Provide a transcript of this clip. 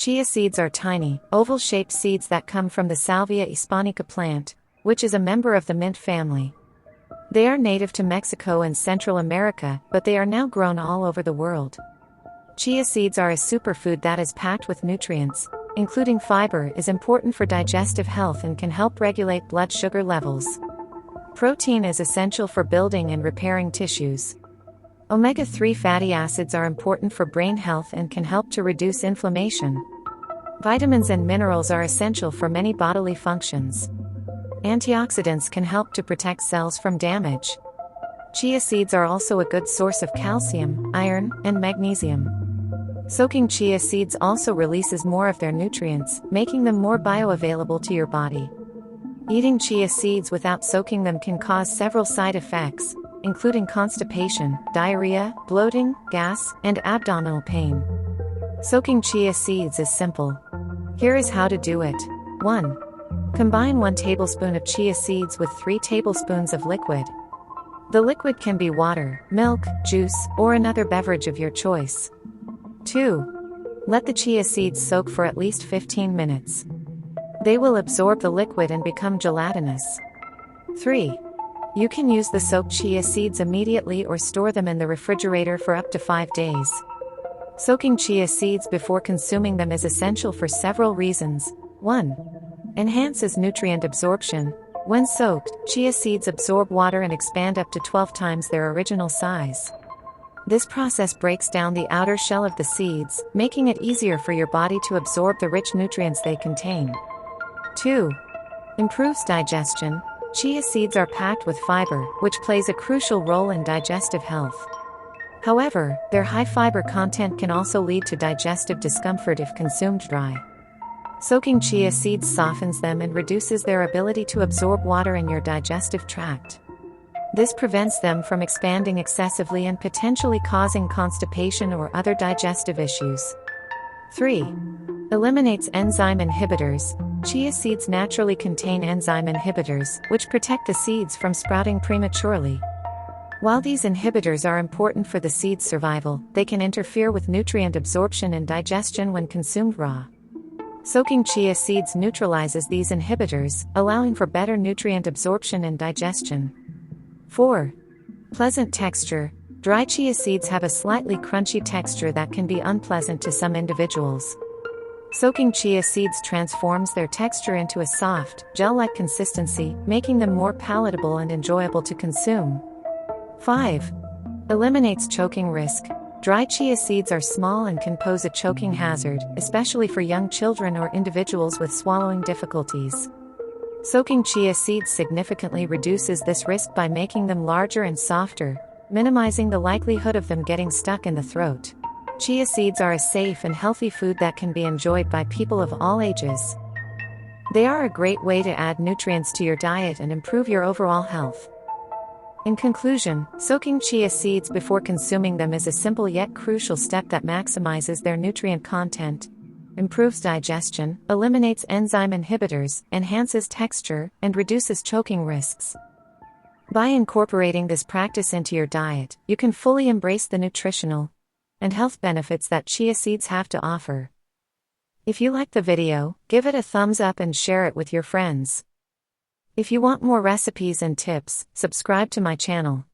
Chia seeds are tiny, oval-shaped seeds that come from the Salvia hispanica plant, which is a member of the mint family. They are native to Mexico and Central America, but they are now grown all over the world. Chia seeds are a superfood that is packed with nutrients, including fiber, is important for digestive health and can help regulate blood sugar levels. Protein is essential for building and repairing tissues. Omega-3 fatty acids are important for brain health and can help to reduce inflammation. Vitamins and minerals are essential for many bodily functions. Antioxidants can help to protect cells from damage. Chia seeds are also a good source of calcium, iron, and magnesium. Soaking chia seeds also releases more of their nutrients, making them more bioavailable to your body. Eating chia seeds without soaking them can cause several side effects, including constipation, diarrhea, bloating, gas, and abdominal pain. Soaking chia seeds is simple. Here is how to do it. 1. Combine 1 tablespoon of chia seeds with 3 tablespoons of liquid. The liquid can be water, milk, juice, or another beverage of your choice. 2. Let the chia seeds soak for at least 15 minutes. They will absorb the liquid and become gelatinous. 3. You can use the soaked chia seeds immediately or store them in the refrigerator for up to 5 days. Soaking chia seeds before consuming them is essential for several reasons. 1. Enhances nutrient absorption. When soaked, chia seeds absorb water and expand up to 12 times their original size. This process breaks down the outer shell of the seeds, making it easier for your body to absorb the rich nutrients they contain. 2. Improves digestion. Chia seeds are packed with fiber, which plays a crucial role in digestive health. However, their high fiber content can also lead to digestive discomfort if consumed dry. Soaking chia seeds softens them and reduces their ability to absorb water in your digestive tract. This prevents them from expanding excessively and potentially causing constipation or other digestive issues. 3. Eliminates enzyme inhibitors. Chia seeds naturally contain enzyme inhibitors, which protect the seeds from sprouting prematurely. While these inhibitors are important for the seed's survival, they can interfere with nutrient absorption and digestion when consumed raw. Soaking chia seeds neutralizes these inhibitors, allowing for better nutrient absorption and digestion. 4. Pleasant texture. Dry chia seeds have a slightly crunchy texture that can be unpleasant to some individuals. Soaking chia seeds transforms their texture into a soft, gel-like consistency, making them more palatable and enjoyable to consume. 5. Eliminates choking risk. Dry chia seeds are small and can pose a choking hazard, especially for young children or individuals with swallowing difficulties. Soaking chia seeds significantly reduces this risk by making them larger and softer, minimizing the likelihood of them getting stuck in the throat. Chia seeds are a safe and healthy food that can be enjoyed by people of all ages. They are a great way to add nutrients to your diet and improve your overall health. In conclusion, soaking chia seeds before consuming them is a simple yet crucial step that maximizes their nutrient content, improves digestion, eliminates enzyme inhibitors, enhances texture, and reduces choking risks. By incorporating this practice into your diet, you can fully embrace the nutritional and health benefits that chia seeds have to offer. If you liked the video, give it a thumbs up and share it with your friends. If you want more recipes and tips, subscribe to my channel.